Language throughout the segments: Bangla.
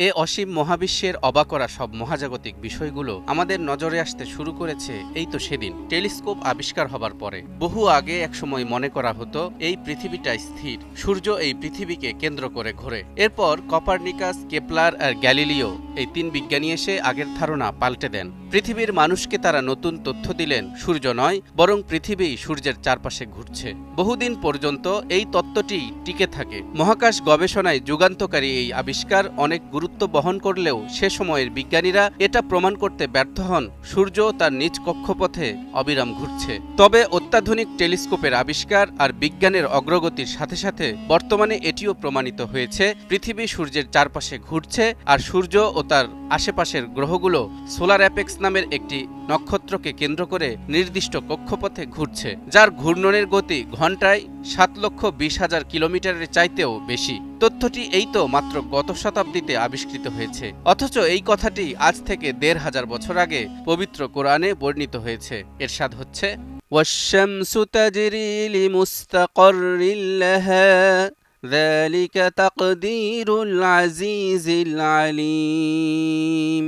এ অসীম মহাবিশ্বের অবাক করা সব মহাজাগতিক বিষয়গুলো আমাদের নজরে আসতে শুরু করেছে এই তো সেদিন টেলিস্কোপ আবিষ্কার হবার পরে। বহু আগে একসময় মনে করা হতো এই পৃথিবীটা স্থির, সূর্য এই পৃথিবীকে কেন্দ্র করে ঘোরে। এরপর কপারনিকাস, কেপলার আর গ্যালিলিও এই তিন বিজ্ঞানী এসে আগের ধারণা পাল্টে দেন। পৃথিবীর মানুষকে তারা নতুন তথ্য দিলেন, সূর্য নয় বরং পৃথিবী সূর্যের চারপাশে ঘুরছে। বহুদিন পর্যন্ত এই তত্ত্বটি টিকে থাকে। মহাকাশ গবেষণায় যুগান্তকারী এই আবিষ্কার অনেক গুরুত্ব বহন করলেও সে সময়ের বিজ্ঞানীরা এটা প্রমাণ করতে ব্যর্থ হন সূর্য তার নিজ কক্ষপথে অবিরাম ঘুরছে। তবে অত্যাধুনিক টেলিস্কোপের আবিষ্কার আর বিজ্ঞানের অগ্রগতির সাথে সাথে বর্তমানে এটিও প্রমাণিত হয়েছে পৃথিবী সূর্যের চারপাশে ঘুরছে আর সূর্য ও তার আশেপাশের গ্রহগুলো সোলার অ্যাপেক্স নামের একটি নক্ষত্রকে কেন্দ্র করে নির্দিষ্ট কক্ষপথে ঘুরছে, যার ঘূর্ণনের গতি ঘণ্টায় 7,20,000 কিলোমিটারের চাইতেও বেশি। তথ্যটি এই তো মাত্র গত শতাব্দীতে আবিষ্কৃত হয়েছে, অথচ এই কথাটি আজ থেকে 1,500 বছর আগে পবিত্র কোরআনে বর্ণিত হয়েছে। এরশাদ হচ্ছে, ওয়াশ-শামসু তাজরি লিমুস্তাকাররিন লাহা যালিকা তাকদীরুল আজিজিল আলীম।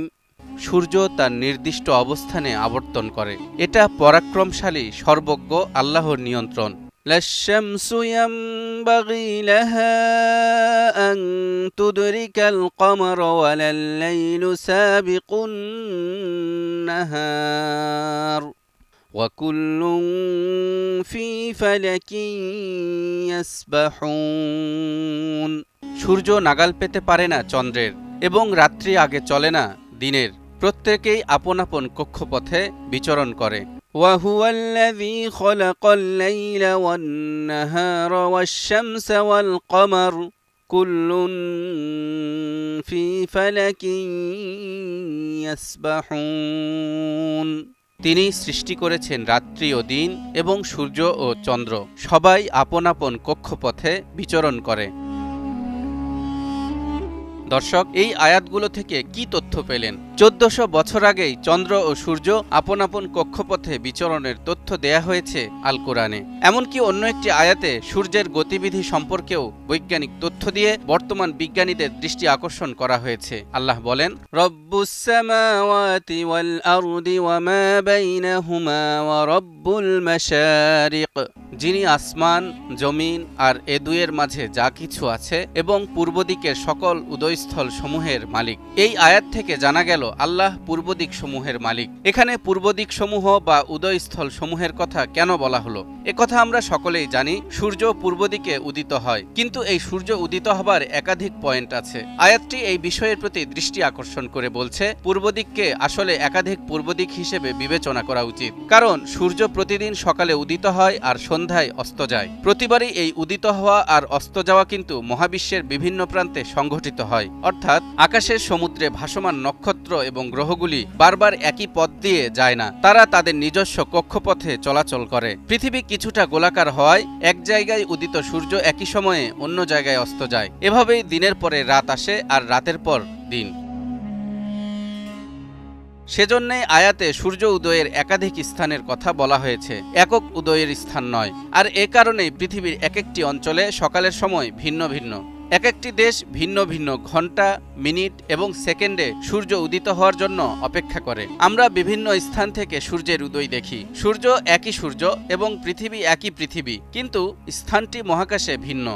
সূর্য তার নির্দিষ্ট অবস্থানে আবর্তন করে, এটা পরাক্রমশালী সর্বজ্ঞ আল্লাহর নিয়ন্ত্রণ। লাশ-শামসু ইয়ানবাগী লাহা আন তুদরিকাল কমারা ওয়ালাল লাইলু সাবিকুন নাহার ওয়া কুল্লুন ফি ফালাকিন ইয়াসবাহুন। সূর্য নাগাল পেতে পারে না চন্দ্রের এবং রাত্রি আগে চলে না দিনের। প্রত্যেকেই আপন আপন কক্ষপথে বিচরণ করে। ওয়াহুয়াল্লাযী খালাকাল লাইলা ওয়ান নাহারা ওয়াশ-শামসা ওয়াল কমার কুল্লুন ফি ফালাকিন ইয়াসবাহুন। তিনি সৃষ্টি করেছেন রাত্রি ও দিন এবং সূর্য ও চন্দ্র, সবাই আপন আপন কক্ষপথে বিচরণ করে। দর্শক, এই আয়াতগুলো থেকে কি তথ্য পেলেন? 1400 বছর আগেই চন্দ্র ও সূর্য আপন আপন কক্ষপথে বিচরণের তথ্য দেয়া হয়েছে আল কোরআনে। এমনকি অন্য একটি আয়াতে সূর্যের গতিবিধি সম্পর্কেও বৈজ্ঞানিক তথ্য দিয়ে বর্তমান বিজ্ঞানীদের দৃষ্টি আকর্ষণ করা হয়েছে। আল্লাহ বলেন, রব্বুস সামাওয়াতি ওয়াল আরদি ওয়া মা বাইনাহুমা ওয়া রব্বুল মাশারিক। যিনি আসমান, জমিন আর এ দুয়ের মাঝে যা কিছু আছে এবং পূর্ব দিকের সকল উদয়স্থল সমূহের মালিক। এই আয়াত থেকে জানা গেল আল্লাহ পূর্ব দিক সমূহের মালিক। এখানে পূর্ব দিক সমূহ বা উদয়স্থল সমূহের কথা কেন বলা হলো? একথা আমরা সকলেই জানি, সূর্য পূর্ব দিকে উদিত হয়, কিন্তু এই সূর্য উদিত হবার একাধিক পয়েন্ট আছে। আয়াতটি এই বিষয়ের প্রতি দৃষ্টি আকর্ষণ করে বলছে পূর্ব দিককে আসলে একাধিক পূর্ব দিক হিসেবে বিবেচনা করা উচিত, কারণ সূর্য প্রতিদিন সকালে উদিত হয় আর সন্ধ্যায় অস্ত যায়। প্রতিবারই এই উদিত হওয়া আর অস্ত যাওয়া কিন্তু মহাবিশ্বের বিভিন্ন প্রান্তে সংঘটিত হয়, অর্থাৎ আকাশের সমুদ্রে ভাসমান নক্ষত্র এবং গ্রহগুলি বারবার একই পথ দিয়ে যায় না, তারা তাদের নিজস্ব কক্ষপথে চলাচল করে। পৃথিবী কিছুটা গোলাকার হওয়ায় এক জায়গায় উদিত সূর্য একই সময়ে অন্য জায়গায় অস্ত যায়। এভাবেই দিনের পরে রাত আসে আর রাতের পর দিন। সেজন্যই আয়াতে সূর্য উদয়ের একাধিক স্থানের কথা বলা হয়েছে, একক উদয়ের স্থান নয়। আর এ কারণেই পৃথিবীর এক একটি অঞ্চলে সকালের সময় ভিন্ন ভিন্ন, এক একটি দেশ ভিন্ন ভিন্ন ঘন্টা, মিনিট এবং সেকেন্ডে সূর্য উদিত হওয়ার জন্য অপেক্ষা করে। আমরা বিভিন্ন স্থান থেকে সূর্যের উদয় দেখি। সূর্য একই সূর্য এবং পৃথিবী একই পৃথিবী, কিন্তু স্থানটি মহাকাশে ভিন্ন।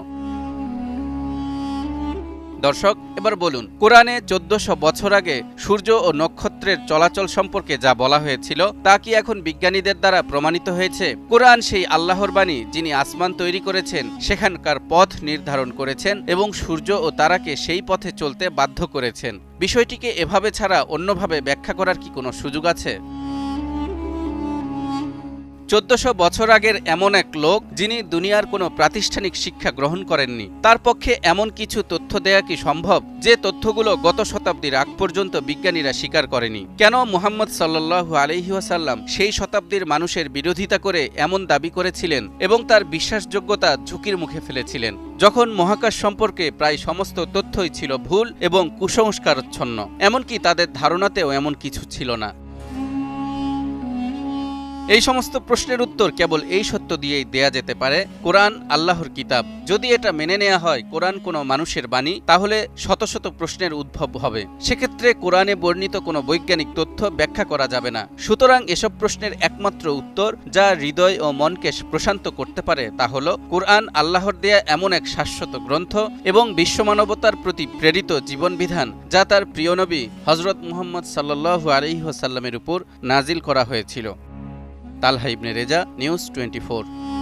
দর্শক, এবার বলুন, কোরআনে 1400 বছর আগে সূর্য ও নক্ষত্রের চলাচল সম্পর্কে যা বলা হয়েছিল তা কি এখন বিজ্ঞানীদের দ্বারা প্রমাণিত হয়েছে? কোরআন সেই আল্লাহর বাণী, যিনি আসমান তৈরি করেছেন, সেখানকার পথ নির্ধারণ করেছেন এবং সূর্য ও তারাকে সেই পথে চলতে বাধ্য করেছেন। বিষয়টিকে এভাবে ছাড়া অন্যভাবে ব্যাখ্যা করার কি কোনো সুযোগ আছে? 1400 বছর আগের এমন এক লোক, যিনি দুনিয়ার কোনো প্রাতিষ্ঠানিক শিক্ষা গ্রহণ করেননি, তার পক্ষে এমন কিছু তথ্য দেয়া কি সম্ভব যে তথ্যগুলো গত শতাব্দীর আগ পর্যন্ত বিজ্ঞানীরা স্বীকার করেনি? কেন মুহাম্মদ সাল্লাল্লাহু আলাইহি ওয়াসাল্লাম সেই শতাব্দীর মানুষের বিরোধিতা করে এমন দাবি করেছিলেন এবং তার বিশ্বাসযোগ্যতা ঝুঁকির মুখে ফেলেছিলেন, যখন মহাকাশ সম্পর্কে প্রায় সমস্ত তথ্যই ছিল ভুল এবং কুসংস্কারাচ্ছন্ন? এমনকি তাদের ধারণাতেও এমন কিছু ছিল না। এই সমস্ত প্রশ্নের উত্তর কেবল এই সত্য দিয়েই দেয়া যেতে পারে, কোরআন আল্লাহর কিতাব। যদি এটা মেনে নেওয়া হয় কোরআন কোনো মানুষের বাণী, তাহলে শত শত প্রশ্নের উদ্ভব হবে। সেক্ষেত্রে কোরআনে বর্ণিত কোনো বৈজ্ঞানিক তথ্য ব্যাখ্যা করা যাবে না। সুতরাং এসব প্রশ্নের একমাত্র উত্তর যা হৃদয় ও মনকে প্রশান্ত করতে পারে তা হল কোরআন আল্লাহর দেয়া এমন এক শাশ্বত গ্রন্থ এবং বিশ্বমানবতার প্রতি প্রেরিত জীবনবিধান, যা তার প্রিয় নবী হযরত মুহাম্মদ সাল্লাল্লাহু আলাইহি ওয়াসাল্লামের উপর নাজিল করা হয়েছিল। তালহা ইবনে রেজা, নিউজ 24।